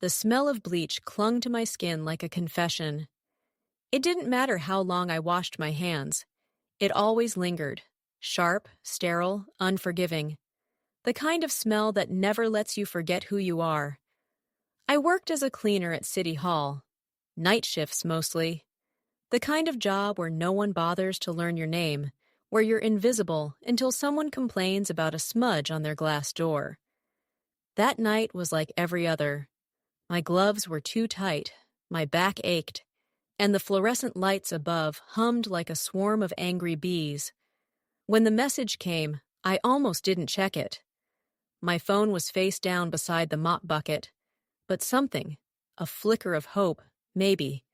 The smell of bleach clung to my skin like a confession. It didn't matter how long I washed my hands. It always lingered. Sharp, sterile, unforgiving. The kind of smell that never lets you forget who you are. I worked as a cleaner at City Hall. Night shifts mostly. The kind of job where no one bothers to learn your name, where you're invisible until someone complains about a smudge on their glass door. That night was like every other. My gloves were too tight, my back ached, and the fluorescent lights above hummed like a swarm of angry bees. When the message came, I almost didn't check it. My phone was face down beside the mop bucket, but something, a flicker of hope, maybe,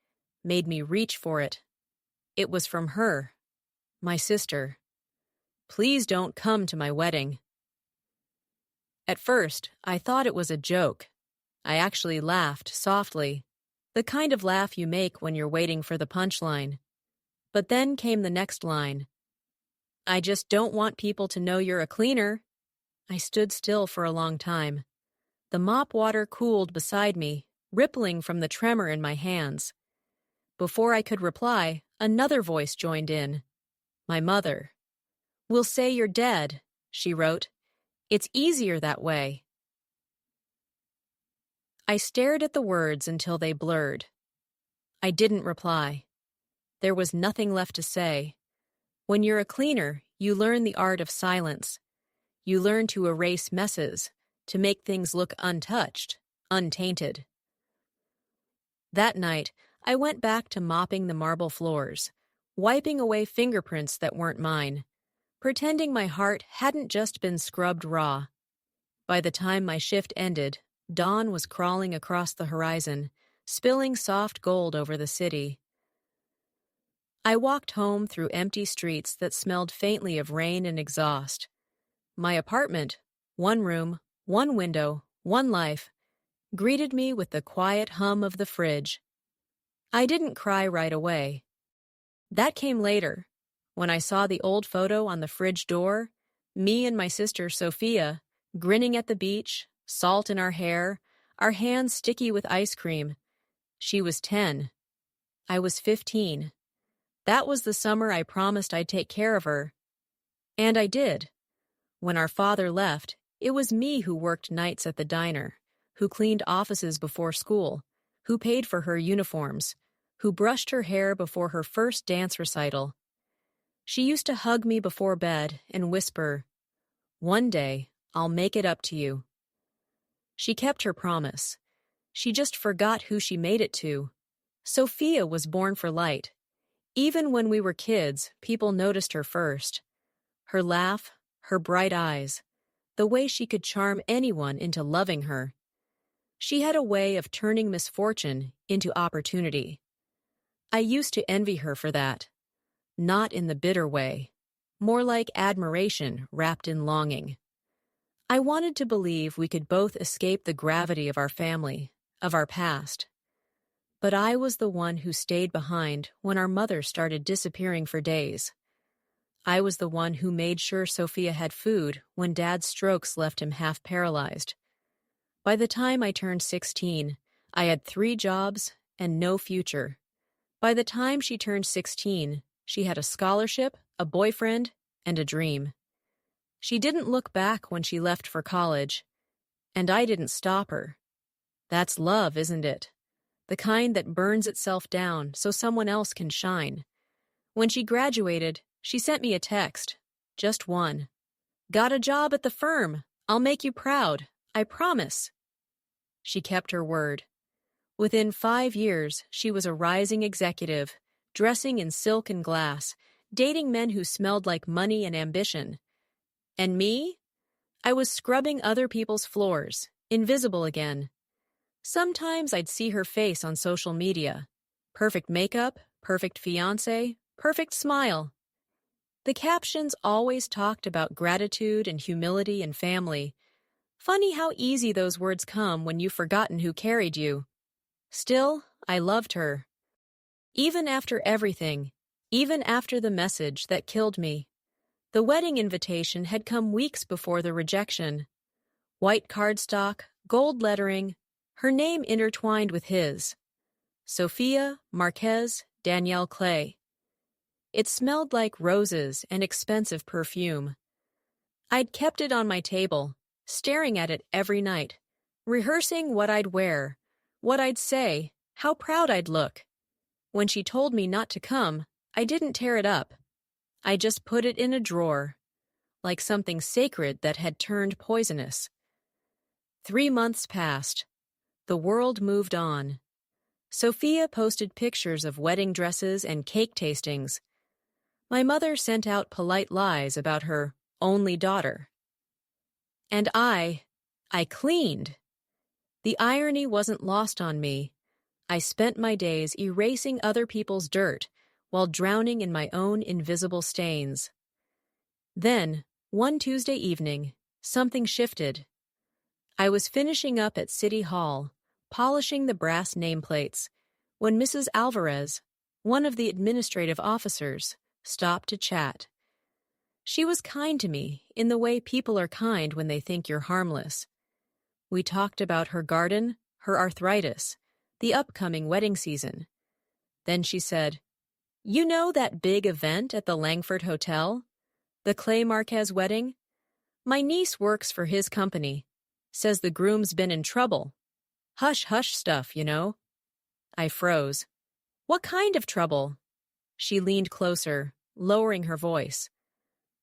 made me reach for it. It was from her, my sister. Please don't come to my wedding. At first, I thought it was a joke. I actually laughed softly, the kind of laugh you make when you're waiting for the punchline. But then came the next line. I just don't want people to know you're a cleaner. I stood still for a long time. The mop water cooled beside me, rippling from the tremor in my hands. Before I could reply, another voice joined in. My mother. We'll say you're dead, she wrote. It's easier that way. I stared at the words until they blurred. I didn't reply. There was nothing left to say. When you're a cleaner, you learn the art of silence. You learn to erase messes, to make things look untouched, untainted. That night, I went back to mopping the marble floors, wiping away fingerprints that weren't mine, pretending my heart hadn't just been scrubbed raw. By the time my shift ended, dawn was crawling across the horizon, spilling soft gold over the city. I walked home through empty streets that smelled faintly of rain and exhaust. My apartment, one room, one window, one life, greeted me with the quiet hum of the fridge. I didn't cry right away. That came later, when I saw the old photo on the fridge door, me and my sister Sophia, grinning at the beach, salt in our hair, our hands sticky with ice cream. She was 10. I was 15. That was the summer I promised I'd take care of her. And I did. When our father left, it was me who worked nights at the diner, who cleaned offices before school, who paid for her uniforms, who brushed her hair before her first dance recital. She used to hug me before bed and whisper, "One day, I'll make it up to you." She kept her promise. She just forgot who she made it to. Sophia was born for light. Even when we were kids, people noticed her first. Her laugh, her bright eyes, the way she could charm anyone into loving her. She had a way of turning misfortune into opportunity. I used to envy her for that. Not in the bitter way, more like admiration wrapped in longing. I wanted to believe we could both escape the gravity of our family, of our past. But I was the one who stayed behind when our mother started disappearing for days. I was the one who made sure Sophia had food when Dad's strokes left him half paralyzed. By the time I turned 16, I had 3 jobs and no future. By the time she turned 16, she had a scholarship, a boyfriend, and a dream. She didn't look back when she left for college, and I didn't stop her. That's love, isn't it? The kind that burns itself down so someone else can shine. When she graduated, she sent me a text, just one. Got a job at the firm. I'll make you proud. I promise. She kept her word. Within 5 years, she was a rising executive, dressing in silk and glass, dating men who smelled like money and ambition. And me? I was scrubbing other people's floors, invisible again. Sometimes I'd see her face on social media. Perfect makeup, perfect fiancé, perfect smile. The captions always talked about gratitude and humility and family. Funny how easy those words come when you've forgotten who carried you. Still, I loved her. Even after everything, even after the message that killed me. The wedding invitation had come weeks before the rejection. White cardstock, gold lettering, Her name intertwined with his. Sophia Marquez Danielle Clay. It smelled like roses and expensive perfume. I'd kept it on my table, staring at it every night, rehearsing what I'd wear, what I'd say, how proud I'd look. When she told me not to come, I didn't tear it up. I just put it in a drawer, like something sacred that had turned poisonous. 3 months passed. The world moved on. Sophia posted pictures of wedding dresses and cake tastings. My mother sent out polite lies about her only daughter. And I cleaned. The irony wasn't lost on me. I spent my days erasing other people's dirt while drowning in my own invisible stains. Then, one Tuesday evening, something shifted. I was finishing up at City Hall, polishing the brass nameplates, when Mrs. Alvarez, one of the administrative officers, stopped to chat. She was kind to me in the way people are kind when they think you're harmless. We talked about her garden, her arthritis, the upcoming wedding season. Then she said, "You know that big event at the Langford Hotel? The Clay Marquez wedding? My niece works for his company. Says the groom's been in trouble. Hush-hush stuff, you know." I froze. "What kind of trouble?" She leaned closer, lowering her voice.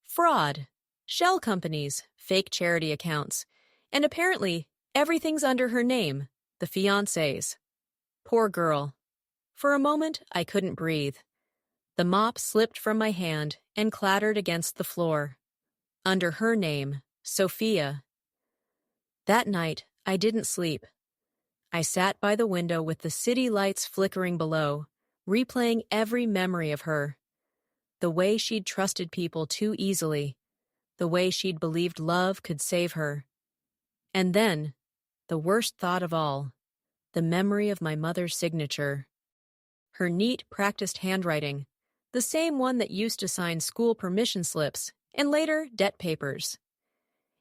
"Fraud. Shell companies, fake charity accounts. And apparently, everything's under her name, the fiancé's. Poor girl." For a moment, I couldn't breathe. The mop slipped from my hand and clattered against the floor. Under her name, Sophia. That night, I didn't sleep. I sat by the window with the city lights flickering below, replaying every memory of her. The way she'd trusted people too easily. The way she'd believed love could save her. And then, the worst thought of all, the memory of my mother's signature. Her neat, practiced handwriting, the same one that used to sign school permission slips and later debt papers.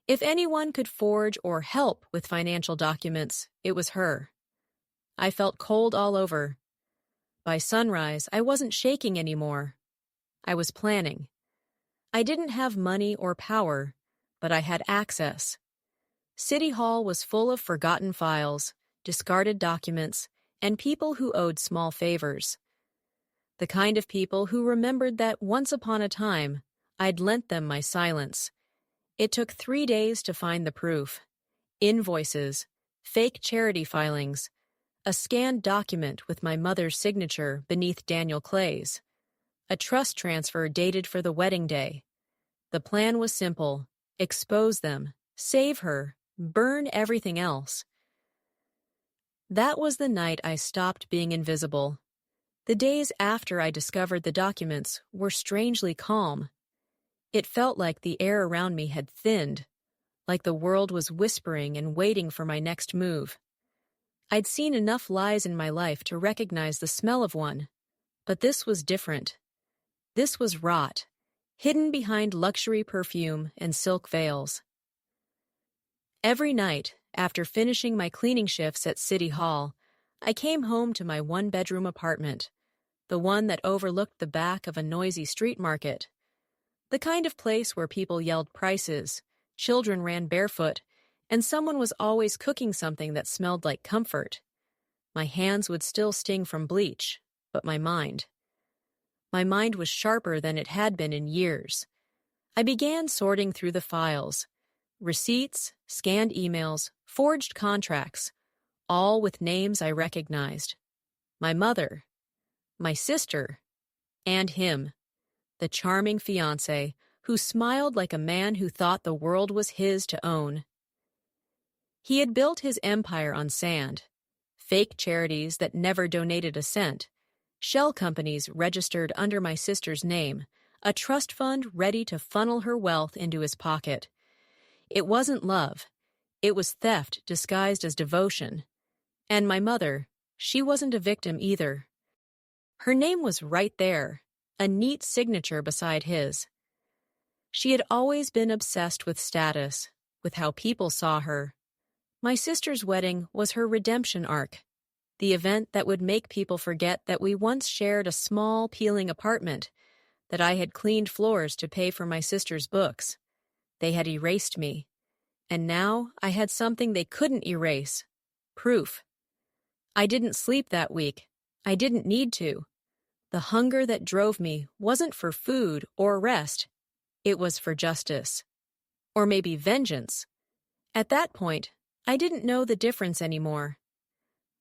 If anyone could forge or help with financial documents, it was her. I felt cold all over. By sunrise, I wasn't shaking anymore. I was planning. I didn't have money or power, but I had access. City Hall was full of forgotten files, discarded documents, and people who owed small favors. The kind of people who remembered that once upon a time, I'd lent them my silence. It took 3 days to find the proof. Invoices, fake charity filings, a scanned document with my mother's signature beneath Daniel Clay's, a trust transfer dated for the wedding day. The plan was simple: expose them, save her, burn everything else. That was the night I stopped being invisible. The days after I discovered the documents were strangely calm. It felt like the air around me had thinned, like the world was whispering and waiting for my next move. I'd seen enough lies in my life to recognize the smell of one, but this was different. This was rot, hidden behind luxury perfume and silk veils. Every night, after finishing my cleaning shifts at City Hall, I came home to my one-bedroom apartment, the one that overlooked the back of a noisy street market. The kind of place where people yelled prices, children ran barefoot, and someone was always cooking something that smelled like comfort. My hands would still sting from bleach, but my mind was sharper than it had been in years. I began sorting through the files. Receipts, scanned emails, forged contracts, all with names I recognized. My mother, my sister, and him, the charming fiancé who smiled like a man who thought the world was his to own. He had built his empire on sand, fake charities that never donated a cent, shell companies registered under my sister's name, a trust fund ready to funnel her wealth into his pocket. It wasn't love. It was theft disguised as devotion. And my mother, she wasn't a victim either. Her name was right there, a neat signature beside his. She had always been obsessed with status, with how people saw her. My sister's wedding was her redemption arc, the event that would make people forget that we once shared a small, peeling apartment, that I had cleaned floors to pay for my sister's books. They had erased me, and now I had something they couldn't erase: proof. I didn't sleep that week. I didn't need to. The hunger that drove me wasn't for food or rest. It was for justice. Or maybe vengeance. At that point, I didn't know the difference anymore.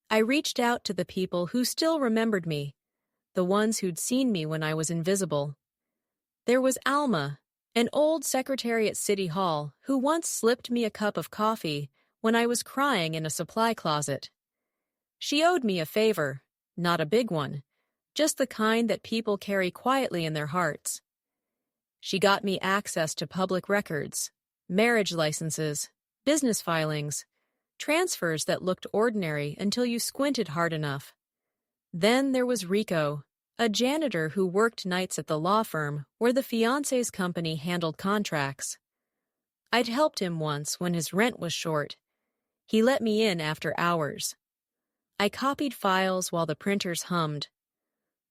I reached out to the people who still remembered me, the ones who'd seen me when I was invisible. There was Alma, an old secretary at City Hall who once slipped me a cup of coffee when I was crying in a supply closet. She owed me a favor, not a big one, just the kind that people carry quietly in their hearts. She got me access to public records, marriage licenses, business filings, transfers that looked ordinary until you squinted hard enough. Then there was Rico, a janitor who worked nights at the law firm where the fiancé's company handled contracts. I'd helped him once when his rent was short. He let me in after hours. I copied files while the printers hummed.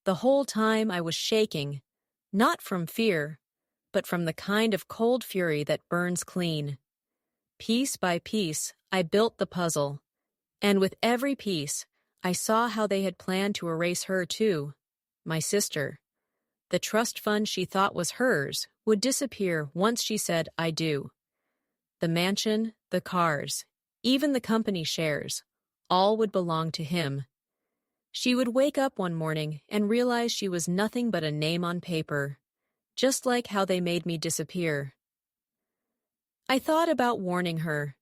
The whole time I was shaking, not from fear, but from the kind of cold fury that burns clean. Piece by piece, I built the puzzle, and with every piece, I saw how they had planned to erase her too, my sister. The trust fund she thought was hers would disappear once she said, "I do." The mansion, the cars, even the company shares, all would belong to him. She would wake up one morning and realize she was nothing but a name on paper, just like how they made me disappear. I thought about warning her.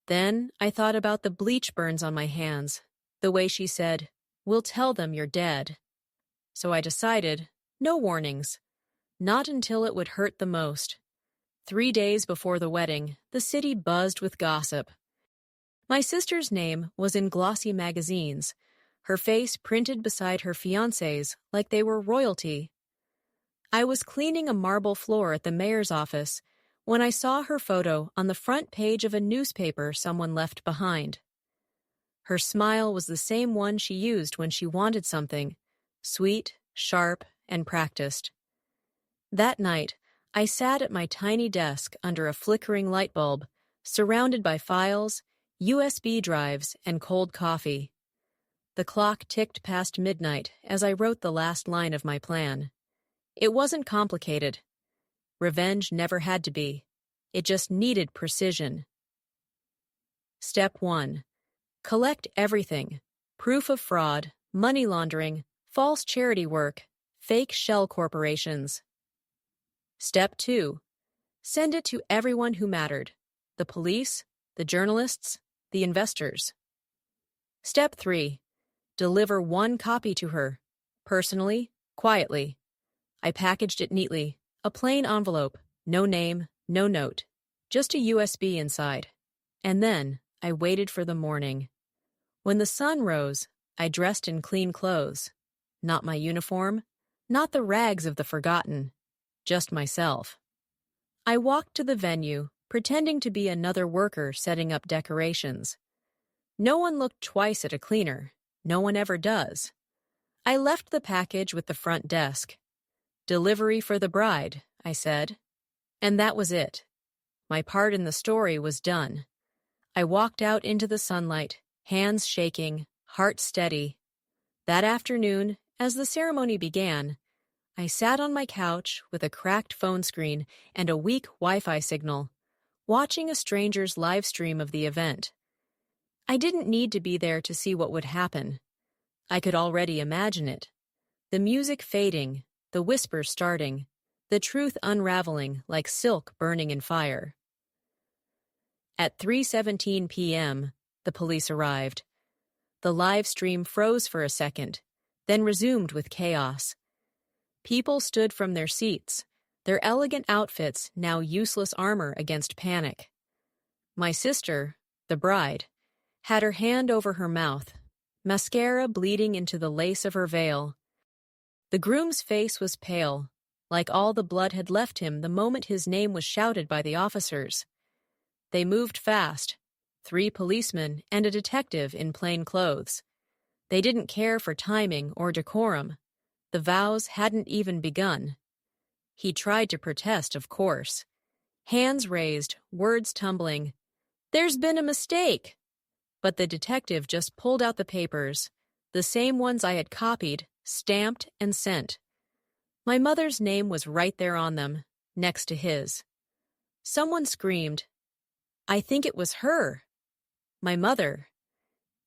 Then I thought about the bleach burns on my hands, the way she said, "We'll tell them you're dead." So I decided, no warnings. Not until it would hurt the most. 3 days before the wedding, the city buzzed with gossip. My sister's name was in glossy magazines, her face printed beside her fiancé's like they were royalty. I was cleaning a marble floor at the mayor's office when I saw her photo on the front page of a newspaper someone left behind. Her smile was the same one she used when she wanted something, sweet, sharp, and practiced. That night, I sat at my tiny desk under a flickering light bulb, surrounded by files, USB drives, and cold coffee. The clock ticked past midnight as I wrote the last line of my plan. It wasn't complicated. Revenge never had to be. It just needed precision. Step 1. Collect everything: proof of fraud, money laundering, false charity work, fake shell corporations. Step 2. Send it to everyone who mattered: the police, the journalists, the investors. Step 3. Deliver one copy to her, personally, quietly. I packaged it neatly, a plain envelope, no name, no note, just a USB inside. And then I waited for the morning. When the sun rose, I dressed in clean clothes. Not my uniform, not the rags of the forgotten, just myself. I walked to the venue, pretending to be another worker setting up decorations. No one looked twice at a cleaner. No one ever does. I left the package with the front desk. "Delivery for the bride," I said. And that was it. My part in the story was done. I walked out into the sunlight, hands shaking, heart steady. That afternoon, as the ceremony began, I sat on my couch with a cracked phone screen and a weak Wi-Fi signal, watching a stranger's live stream of the event. I didn't need to be there to see what would happen. I could already imagine it. The music fading, the whispers starting, the truth unraveling like silk burning in fire. At 3:17 p.m., the police arrived. The live stream froze for a second, then resumed with chaos. People stood from their seats, their elegant outfits now useless armor against panic. My sister, the bride, had her hand over her mouth, mascara bleeding into the lace of her veil. The groom's face was pale, like all the blood had left him the moment his name was shouted by the officers. They moved fast, 3 policemen, and a detective in plain clothes. They didn't care for timing or decorum. The vows hadn't even begun. He tried to protest, of course. Hands raised, words tumbling. "There's been a mistake!" But the detective just pulled out the papers, the same ones I had copied, stamped, and sent. My mother's name was right there on them, next to his. Someone screamed. I think it was her. My mother.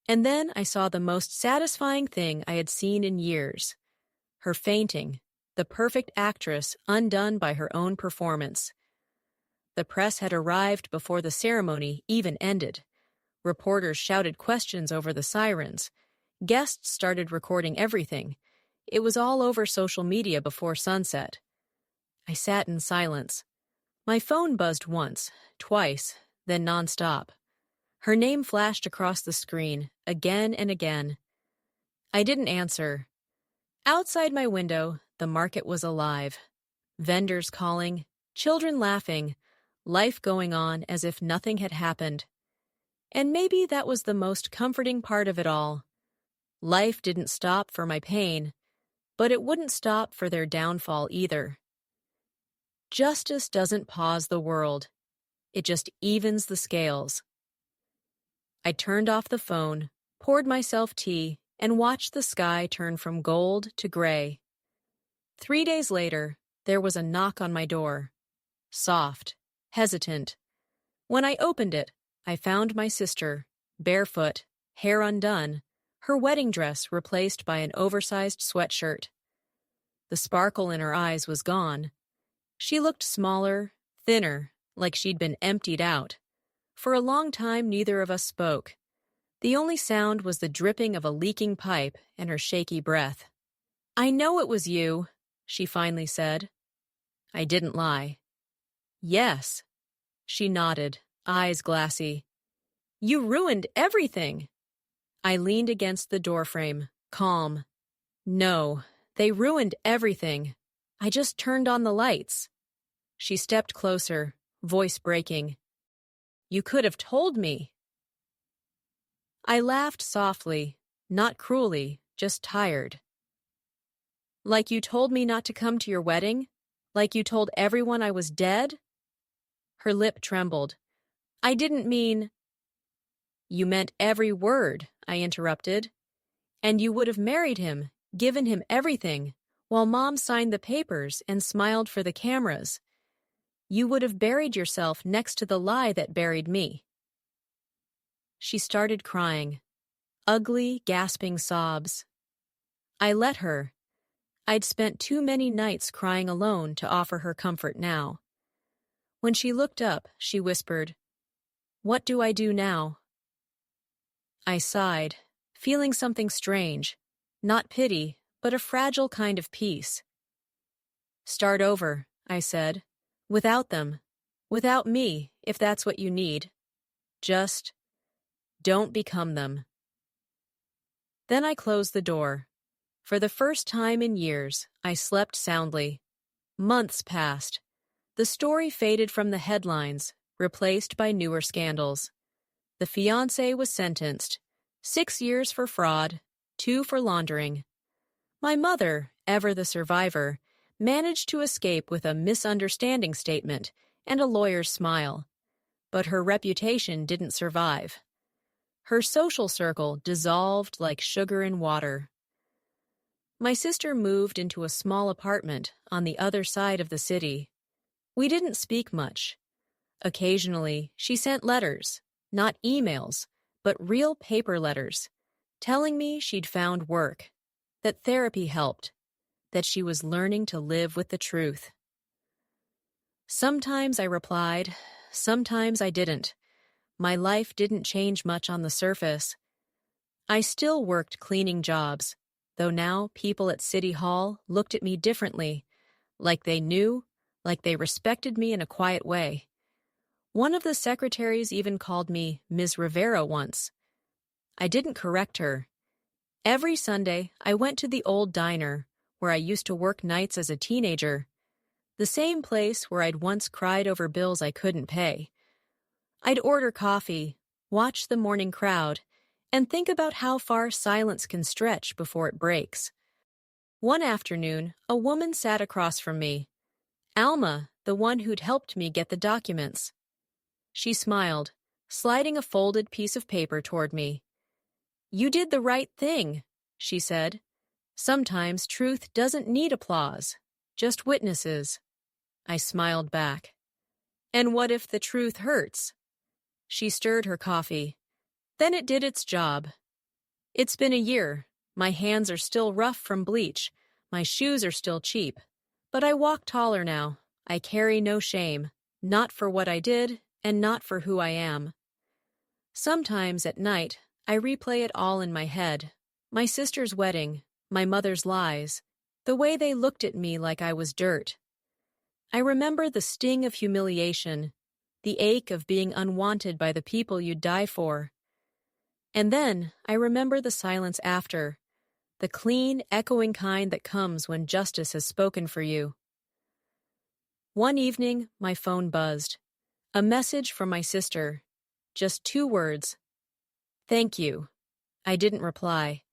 And then I saw the most satisfying thing I had seen in years. Her fainting, the perfect actress undone by her own performance. The press had arrived before the ceremony even ended. Reporters shouted questions over the sirens. Guests started recording everything. It was all over social media before sunset. I sat in silence. My phone buzzed once, twice, then nonstop. Her name flashed across the screen, again and again. I didn't answer. Outside my window, the market was alive. Vendors calling, children laughing, life going on as if nothing had happened. And maybe that was the most comforting part of it all. Life didn't stop for my pain, but it wouldn't stop for their downfall either. Justice doesn't pause the world. It just evens the scales. I turned off the phone, poured myself tea, and watched the sky turn from gold to gray. 3 days later, there was a knock on my door. Soft, hesitant. When I opened it, I found my sister, barefoot, hair undone, her wedding dress replaced by an oversized sweatshirt. The sparkle in her eyes was gone. She looked smaller, thinner, like she'd been emptied out. For a long time, neither of us spoke. The only sound was the dripping of a leaking pipe and her shaky breath. "I know it was you," she finally said. I didn't lie. "Yes." She nodded, eyes glassy. "You ruined everything." I leaned against the doorframe, calm. "No, they ruined everything. I just turned on the lights." She stepped closer, voice breaking. "You could have told me." I laughed softly, not cruelly, just tired. "Like you told me not to come to your wedding? Like you told everyone I was dead?" Her lip trembled. "I didn't mean—" "You meant every word," I interrupted. "And you would have married him, given him everything, while Mom signed the papers and smiled for the cameras. You would have buried yourself next to the lie that buried me." She started crying. Ugly, gasping sobs. I let her. I'd spent too many nights crying alone to offer her comfort now. When she looked up, she whispered, "What do I do now?" I sighed, feeling something strange. Not pity, but a fragile kind of peace. "Start over," I said. "Without them. Without me, if that's what you need. Just don't become them." Then I closed the door. For the first time in years, I slept soundly. Months passed. The story faded from the headlines, replaced by newer scandals. The fiancé was sentenced. 6 years for fraud, 2 for laundering. My mother, ever the survivor, managed to escape with a misunderstanding statement and a lawyer's smile. But her reputation didn't survive. Her social circle dissolved like sugar in water. My sister moved into a small apartment on the other side of the city. We didn't speak much. Occasionally, she sent letters, not emails, but real paper letters, telling me she'd found work, that therapy helped, that she was learning to live with the truth. Sometimes I replied, sometimes I didn't. My life didn't change much on the surface. I still worked cleaning jobs, though now people at City Hall looked at me differently, like they knew, like they respected me in a quiet way. One of the secretaries even called me Ms. Rivera once. I didn't correct her. Every Sunday, I went to the old diner, where I used to work nights as a teenager, the same place where I'd once cried over bills I couldn't pay. I'd order coffee, watch the morning crowd, and think about how far silence can stretch before it breaks. One afternoon, a woman sat across from me. Alma, the one who'd helped me get the documents. She smiled, sliding a folded piece of paper toward me. "You did the right thing," she said. "Sometimes truth doesn't need applause, just witnesses." I smiled back. "And what if the truth hurts?" She stirred her coffee. "Then it did its job. It's been a year. My hands are still rough from bleach. My shoes are still cheap. But I walk taller now. I carry no shame, not for what I did and not for who I am." Sometimes at night, I replay it all in my head. My sister's wedding, my mother's lies, the way they looked at me like I was dirt. I remember the sting of humiliation, the ache of being unwanted by the people you'd die for. And then I remember the silence after, the clean, echoing kind that comes when justice has spoken for you. One evening, my phone buzzed. A message from my sister. Just 2 words. "Thank you." I didn't reply.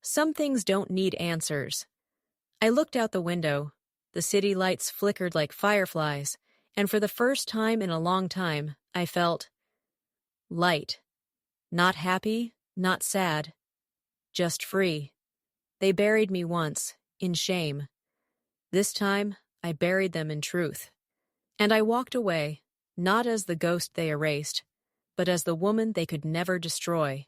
Some things don't need answers. I looked out the window. The city lights flickered like fireflies, and for the first time in a long time, I felt light. Not happy, not sad. Just free. They buried me once, in shame. This time, I buried them in truth. And I walked away, not as the ghost they erased, but as the woman they could never destroy.